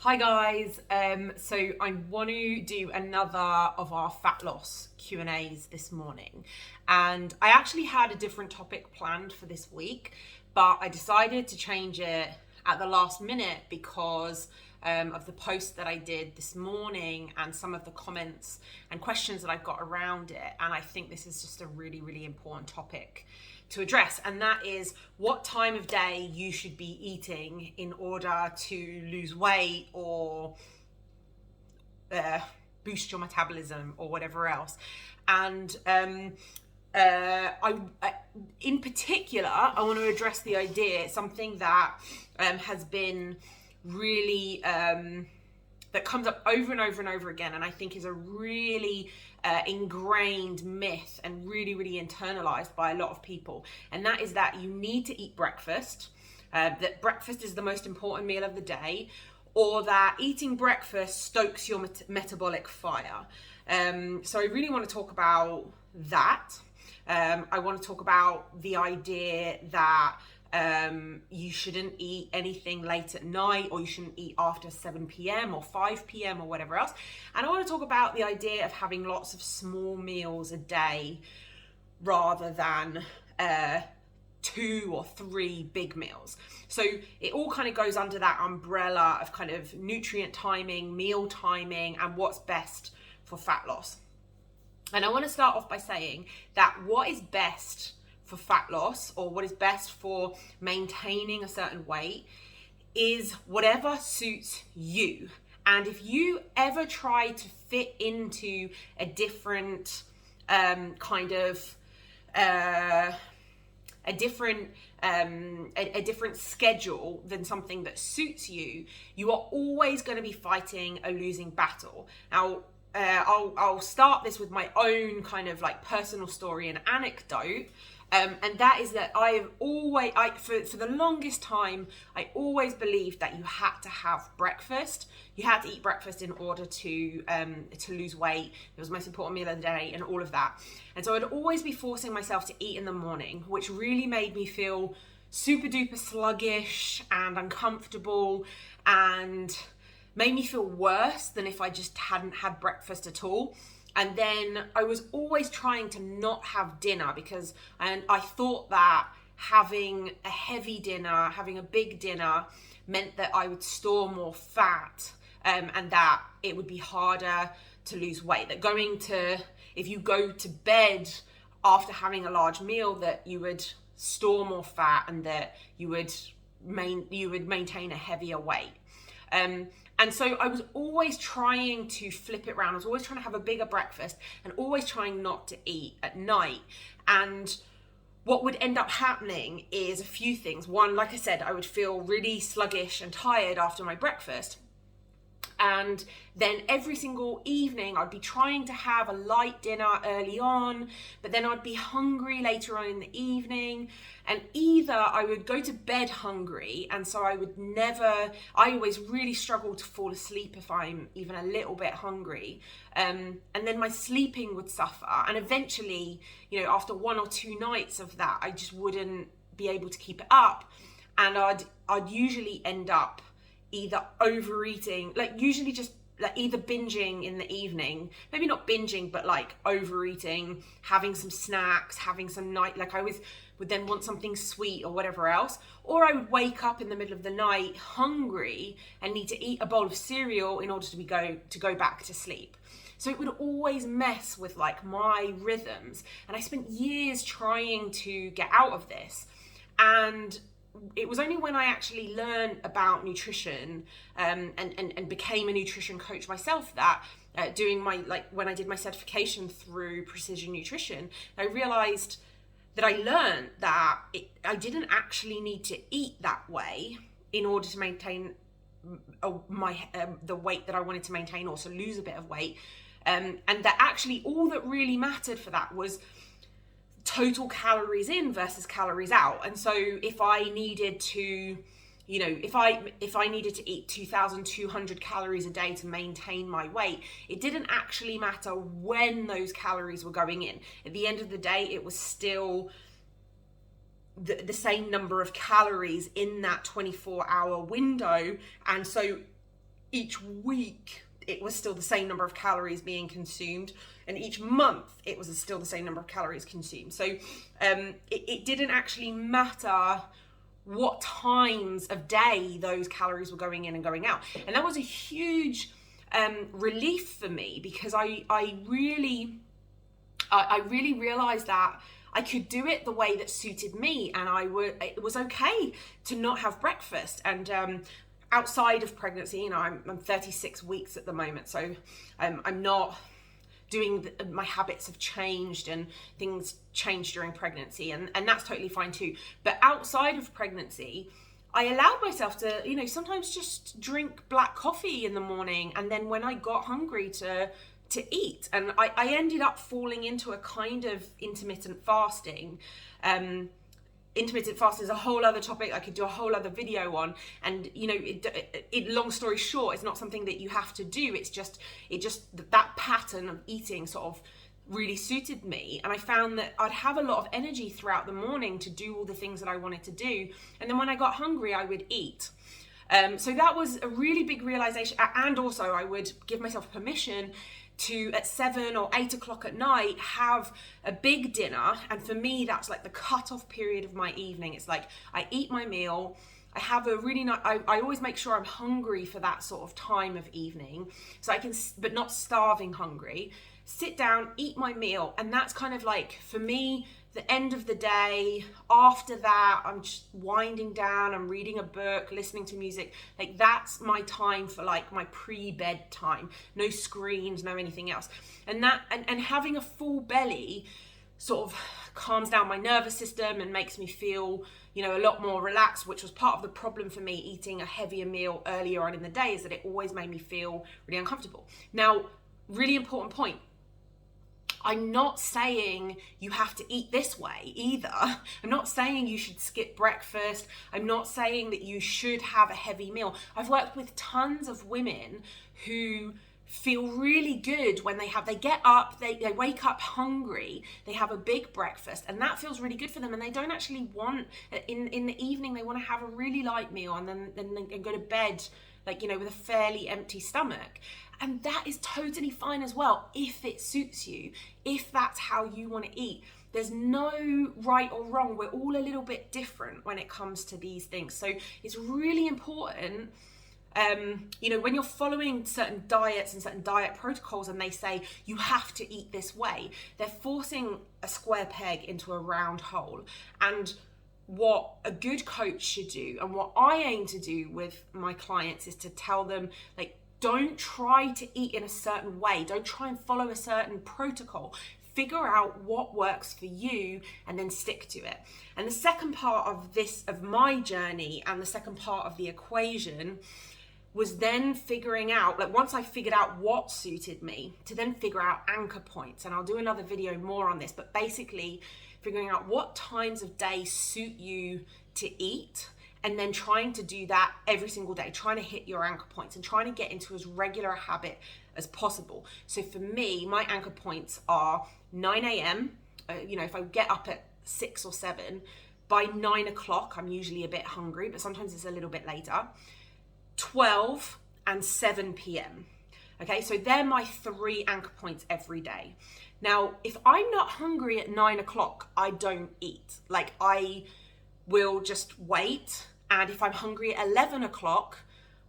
Hi guys, so I want to do another of our fat loss Q&As this morning, and I actually had a different topic planned for this week, but I decided to change it at the last minute because of the post that I did this morning and some of the comments and questions that I've got around it. And I think this is just a really, really important topic to address, and that is what time of day you should be eating in order to lose weight or boost your metabolism or whatever else. And in particular, I want to address the idea, something that has been really that comes up over and over and over again, and I think is a really ingrained myth and really, really internalized by a lot of people. And that is that you need to eat breakfast, that breakfast is the most important meal of the day, or that eating breakfast stokes your metabolic fire. So I really want to talk about that. I want to talk about the idea that you shouldn't eat anything late at night, or you shouldn't eat after 7 p.m. or 5 p.m. or whatever else. And I want to talk about the idea of having lots of small meals a day rather than 2 or 3 big meals. So it all kind of goes under that umbrella of kind of nutrient timing, meal timing, and what's best for fat loss. And I want to start off by saying that what is best for fat loss, or what is best for maintaining a certain weight, is whatever suits you. And if you ever try to fit into a different a different schedule than something that suits you, you are always going to be fighting a losing battle. Now, I'll start this with my own kind of like personal story and anecdote. And that is that for the longest time, I always believed that you had to have breakfast. You had to eat breakfast in order to lose weight. It was the most important meal of the day and all of that. And so I'd always be forcing myself to eat in the morning, which really made me feel super duper sluggish and uncomfortable, and made me feel worse than if I just hadn't had breakfast at all. And then I was always trying to not have dinner because I thought that having a heavy dinner, having a big dinner, meant that I would store more fat, and that it would be harder to lose weight. That if you go to bed after having a large meal, that you would store more fat and that you would maintain a heavier weight. And so I was always trying to flip it around. I was always trying to have a bigger breakfast and always trying not to eat at night. And what would end up happening is a few things. One, like I said, I would feel really sluggish and tired after my breakfast. And then every single evening I'd be trying to have a light dinner early on, but then I'd be hungry later on in the evening. And either I would go to bed hungry, and so I always really struggle to fall asleep if I'm even a little bit hungry. And then my sleeping would suffer. And eventually, after 1 or 2 nights of that, I just wouldn't be able to keep it up. And I'd usually end up either overeating, usually just either binging in the evening, maybe not binging, but overeating, having some snacks, having some night, I would then want something sweet or whatever else, or I would wake up in the middle of the night hungry and need to eat a bowl of cereal in order to go back to sleep. So it would always mess with my rhythms, and I spent years trying to get out of this. And it was only when I actually learned about nutrition and became a nutrition coach myself that doing when I did my certification through Precision Nutrition, I realized that I learned that I didn't actually need to eat that way in order to maintain the weight that I wanted to maintain, or to lose a bit of weight, and that actually all that really mattered for that was total calories in versus calories out. And so if I needed to, if I needed to eat 2,200 calories a day to maintain my weight, it didn't actually matter when those calories were going in. At the end of the day, it was still the same number of calories in that 24-hour window. And so each week it was still the same number of calories being consumed, and each month it was still the same number of calories consumed. So it didn't actually matter what times of day those calories were going in and going out. And that was a huge relief for me, because I really realized that I could do it the way that suited me, and it was okay to not have breakfast. And outside of pregnancy, you know, I'm 36 weeks at the moment, so I'm not doing my habits have changed, and things changed during pregnancy, and that's totally fine too. But outside of pregnancy, I allowed myself to, you know, sometimes just drink black coffee in the morning, and then when I got hungry to eat. And I ended up falling into a kind of intermittent fasting. Intermittent fasting is a whole other topic I could do a whole other video on, and you know, it long story short, it's not something that you have to do. It just that pattern of eating sort of really suited me, and I found that I'd have a lot of energy throughout the morning to do all the things that I wanted to do, and then when I got hungry I would eat. So that was a really big realization, and also I would give myself permission to, at 7 or 8 o'clock at night, have a big dinner. And for me, that's like the cut-off period of my evening. It's like I eat my meal, I have a really nice, I always make sure I'm hungry for that sort of time of evening, so I can, but not starving hungry, sit down, eat my meal. And that's kind of like, for me, the end of the day. After that, I'm just winding down, I'm reading a book, listening to music. Like, that's my time for like my pre-bed time. No screens, no anything else. And that, and having a full belly sort of calms down my nervous system and makes me feel, you know, a lot more relaxed, which was part of the problem for me eating a heavier meal earlier on in the day, is that it always made me feel really uncomfortable. Now, really important point. I'm not saying you have to eat this way either. I'm not saying you should skip breakfast. I'm not saying that you should have a heavy meal. I've worked with tons of women who feel really good when they get up, they wake up hungry, they have a big breakfast, and that feels really good for them, and they don't actually want, in the evening, they want to have a really light meal and then go to bed, like, you know, with a fairly empty stomach. And that is totally fine as well, if it suits you, if that's how you want to eat. There's no right or wrong. We're all a little bit different when it comes to these things. So it's really important, you know, when you're following certain diets and certain diet protocols and they say you have to eat this way, they're forcing a square peg into a round hole. And what a good coach should do, and what I aim to do with my clients, is to tell them, like, don't try to eat in a certain way. Don't try and follow a certain protocol. Figure out what works for you and then stick to it. And the second part of my journey, and the second part of the equation, was then figuring out, like, once I figured out what suited me, to then figure out anchor points. And I'll do another video more on this, but basically figuring out what times of day suit you to eat, and then trying to do that every single day, trying to hit your anchor points and trying to get into as regular a habit as possible. So for me, my anchor points are 9 a.m. You know, if I get up at 6 or 7, by 9 o'clock, I'm usually a bit hungry, but sometimes it's a little bit later. 12 and 7 p.m. Okay, so they're my 3 anchor points every day. Now, if I'm not hungry at 9 o'clock, I don't eat. Like, I will just wait, and if I'm hungry at 11 o'clock,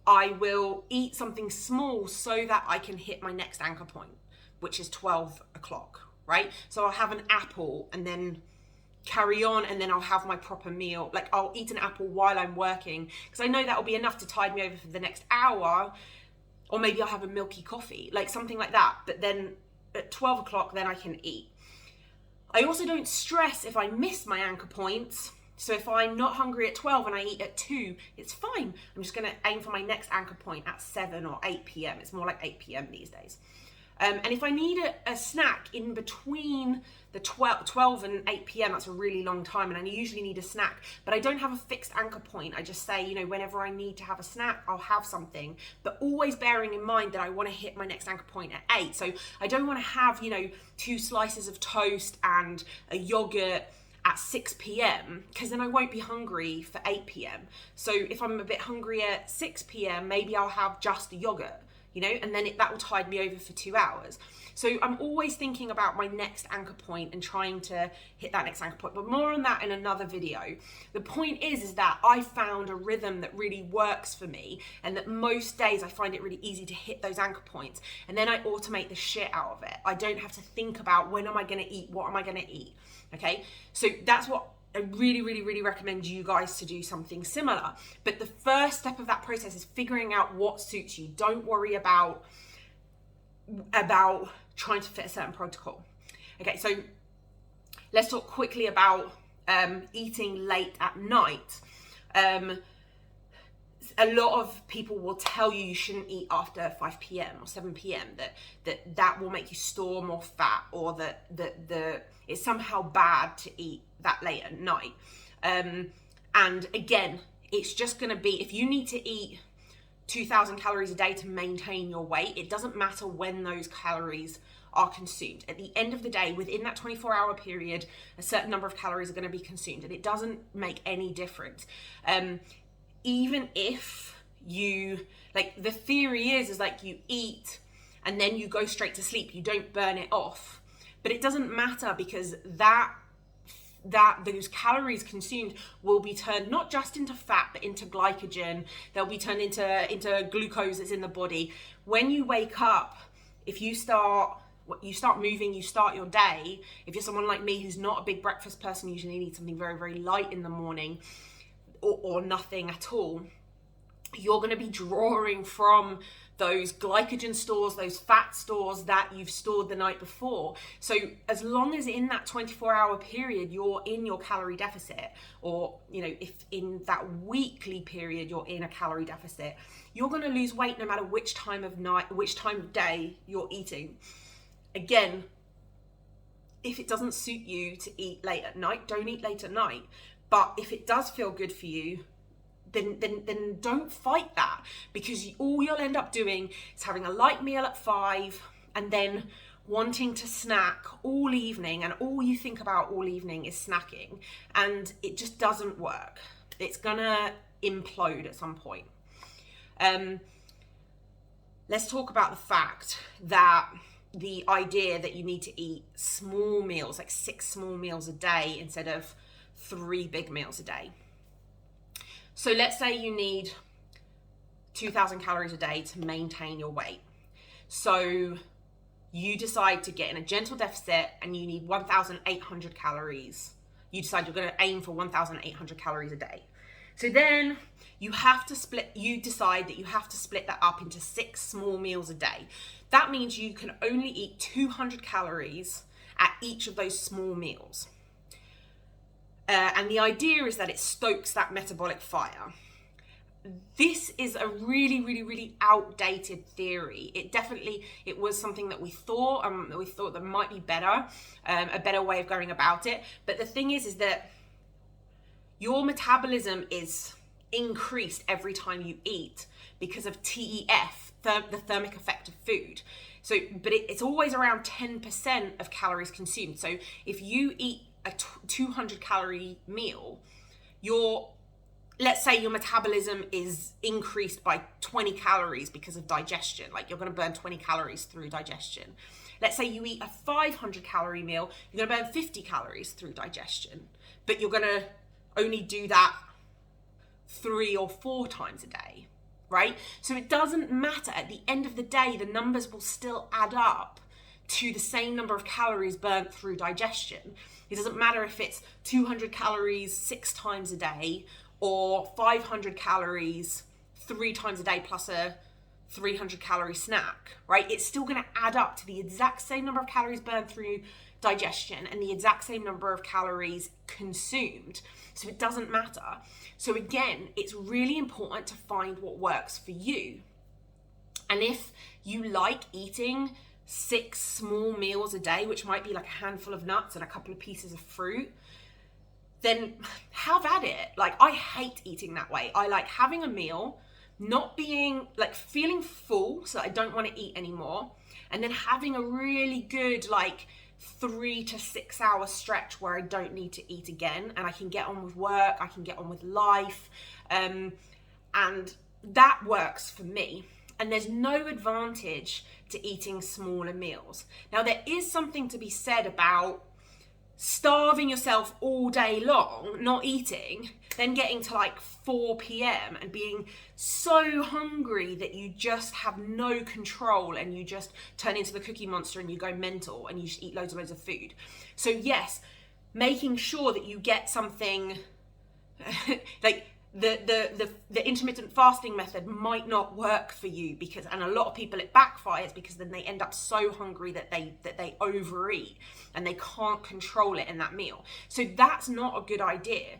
I will eat something small so that I can hit my next anchor point, which is 12 o'clock, right? So I'll have an apple and then carry on, and then I'll have my proper meal. Like, I'll eat an apple while I'm working, because I know that will be enough to tide me over for the next hour, or maybe I'll have a milky coffee, like something like that. But then at 12 o'clock, then I can eat. I also don't stress if I miss my anchor points. So if I'm not hungry at 12 and I eat at 2, it's fine. I'm just gonna aim for my next anchor point at 7 or 8 p.m. It's more like 8 p.m. these days. And if I need a snack in between the 12 and 8 p.m., that's a really long time, and I usually need a snack, but I don't have a fixed anchor point. I just say, you know, whenever I need to have a snack, I'll have something, but always bearing in mind that I want to hit my next anchor point at 8. So I don't want to have, you know, 2 slices of toast and a yogurt at 6 p.m. because then I won't be hungry for 8 p.m. So if I'm a bit hungry at 6 p.m, maybe I'll have just a yogurt, and then that will tide me over for 2 hours. So I'm always thinking about my next anchor point and trying to hit that next anchor point, but more on that in another video. The point is that I found a rhythm that really works for me, and that most days I find it really easy to hit those anchor points, and then I automate the shit out of it. I don't have to think about when am I going to eat, what am I going to eat, okay? So that's what I really, really, really recommend you guys to do something similar. But the first step of that process is figuring out what suits you. Don't worry about trying to fit a certain protocol. Okay, so let's talk quickly about eating late at night. A lot of people will tell you shouldn't eat after 5 p.m. or 7 p.m, that will make you store more fat, or that it's somehow bad to eat that late at night. And again, it's just going to be, if you need to eat 2,000 calories a day to maintain your weight, it doesn't matter when those calories are consumed. At the end of the day, within that 24-hour period, a certain number of calories are going to be consumed, and it doesn't make any difference. Even if you, like, the theory is like you eat and then you go straight to sleep, you don't burn it off, but it doesn't matter, because those calories consumed will be turned not just into fat, but into glycogen. They'll be turned into glucose that's in the body. When you wake up, if you start moving, you start your day. If you're someone like me who's not a big breakfast person, usually needs something very, very light in the morning, or nothing at all, you're going to be drawing from those glycogen stores, those fat stores that you've stored the night before. So as long as in that 24-hour period you're in your calorie deficit, or if in that weekly period you're in a calorie deficit, you're going to lose weight no matter which time of night, which time of day you're eating. Again, if it doesn't suit you to eat late at night, don't eat late at night. But if it does feel good for you, then don't fight that, because all you'll end up doing is having a light meal at 5 and then wanting to snack all evening, and all you think about all evening is snacking, and it just doesn't work. It's gonna implode at some point. Let's talk about the fact that the idea that you need to eat small meals, like 6 small meals a day instead of 3 big meals a day. So let's say you need 2,000 calories a day to maintain your weight. So you decide to get in a gentle deficit and you need 1,800 calories. You decide you're going to aim for 1,800 calories a day. So then you decide that you have to split that up into 6 small meals a day. That means you can only eat 200 calories at each of those small meals. And the idea is that it stokes that metabolic fire. This is a really, really, really outdated theory. It was something that we thought that might be better, a better way of going about it. But the thing is that your metabolism is increased every time you eat because of TEF, the thermic effect of food. So, but it's always around 10% of calories consumed. So if you eat a 200 calorie meal, let's say your metabolism is increased by 20 calories because of digestion, like you're going to burn 20 calories through digestion. Let's say you eat a 500 calorie meal, you're going to burn 50 calories through digestion, but you're going to only do that 3 or 4 times a day, right? So it doesn't matter. At the end of the day, the numbers will still add up to the same number of calories burnt through digestion. It doesn't matter if it's 200 calories 6 times a day or 500 calories 3 times a day plus a 300 calorie snack, right? It's still going to add up to the exact same number of calories burned through digestion and the exact same number of calories consumed. So it doesn't matter. So again, it's really important to find what works for you. And if you like eating 6 small meals a day, which might be like a handful of nuts and a couple of pieces of fruit, then have at it. Like, I hate eating that way. I like having a meal, not being like feeling full so that I don't want to eat anymore, and then having a really good like 3 to 6 hour stretch where I don't need to eat again, and I can get on with work, I can get on with life, and that works for me. And there's no advantage to eating smaller meals. Now, there is something to be said about starving yourself all day long, not eating, then getting to like 4 p.m. and being so hungry that you just have no control and you just turn into the Cookie Monster and you go mental and you just eat loads and loads of food. So yes, making sure that you get something like the intermittent fasting method might not work for you, because, and a lot of people it backfires because then they end up so hungry that they overeat and they can't control it in that meal. So that's not a good idea.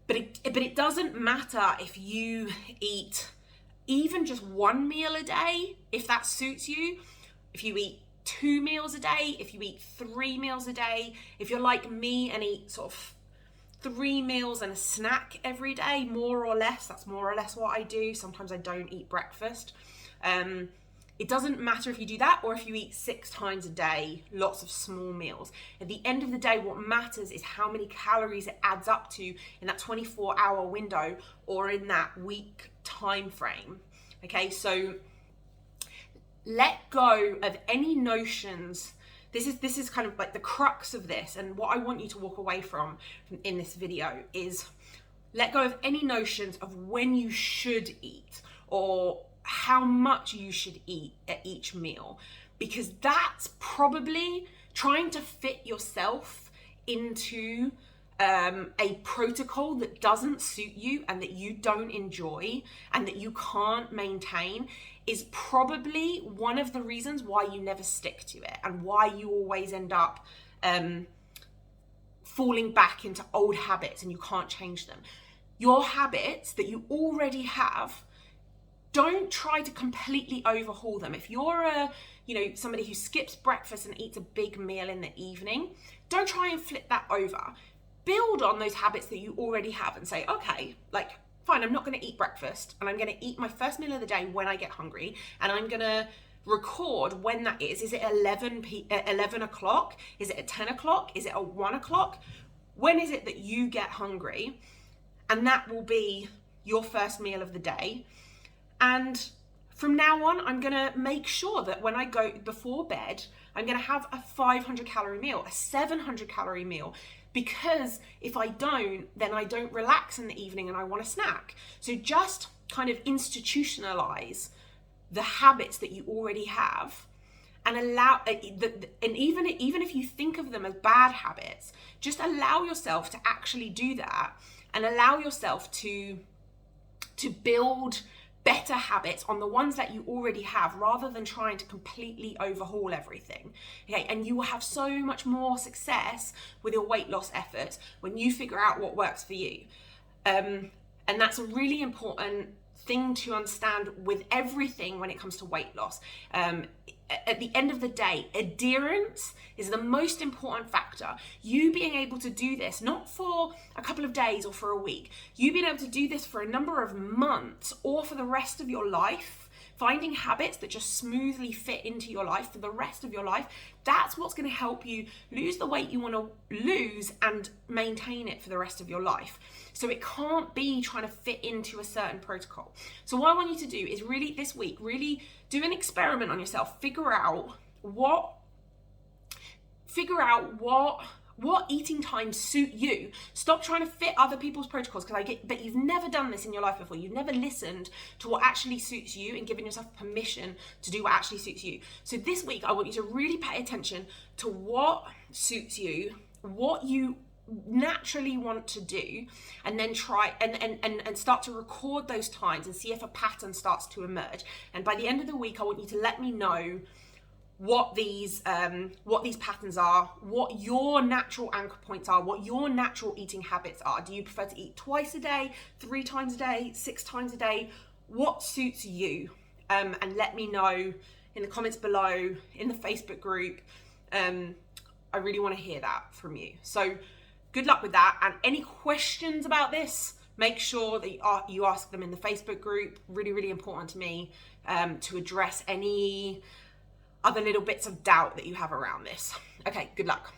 But it doesn't matter if you eat even just 1 meal a day, if that suits you, if you eat 2 meals a day, if you eat 3 meals a day, if you're like me and eat sort of 3 meals and a snack every day, more or less. That's more or less what I do. Sometimes I don't eat breakfast. It doesn't matter if you do that or if you eat 6 times a day, lots of small meals. At the end of the day, what matters is how many calories it adds up to in that 24-hour window or in that week time frame. Okay, so let go of any notions. This is kind of like the crux of this, and what I want you to walk away from in this video is let go of any notions of when you should eat or how much you should eat at each meal, because that's probably trying to fit yourself into a protocol that doesn't suit you and that you don't enjoy and that you can't maintain, is probably one of the reasons why you never stick to it and why you always end up falling back into old habits and you can't change them. Your habits that you already have, don't try to completely overhaul them. If you're somebody who skips breakfast and eats a big meal in the evening, don't try and flip that over. Build on those habits that you already have and say, okay, like, fine, I'm not going to eat breakfast and I'm going to eat my first meal of the day when I get hungry, and I'm going to record when that is. Is it 11 o'clock? Is it at 10 o'clock? Is it at 1 o'clock? When is it that you get hungry? And that will be your first meal of the day. And from now on, I'm going to make sure that when I go before bed, I'm going to have a 500 calorie meal, a 700 calorie meal. Because if I don't, then I don't relax in the evening and I want a snack. So just kind of institutionalize the habits that you already have, and allow, and even if you think of them as bad habits, just allow yourself to actually do that and allow yourself to build better habits on the ones that you already have, rather than trying to completely overhaul everything. Okay, and you will have so much more success with your weight loss efforts when you figure out what works for you. And that's a really important thing to understand with everything when it comes to weight loss. At the end of the day, adherence is the most important factor. You being able to do this, not for a couple of days or for a week, you being able to do this for a number of months or for the rest of your life, finding habits that just smoothly fit into your life for the rest of your life, that's what's going to help you lose the weight you want to lose and maintain it for the rest of your life. So it can't be trying to fit into a certain protocol. So what I want you to do is really this week, really do an experiment on yourself. Figure out what eating times suit you. Stop trying to fit other people's protocols, because I bet you've never done this in your life before. You've never listened to what actually suits you and given yourself permission to do what actually suits you. So this week, I want you to really pay attention to what suits you, what you naturally want to do, and then try and start to record those times and see if a pattern starts to emerge. And by the end of the week, I want you to let me know what these patterns are, what your natural anchor points are, what your natural eating habits are. Do you prefer to eat twice a day, 3 times a day, 6 times a day? What suits you? And let me know in the comments below, in the Facebook group. I really want to hear that from you. So good luck with that. And any questions about this, make sure that you ask them in the Facebook group. Really, really important to me to address any other little bits of doubt that you have around this. Okay, good luck.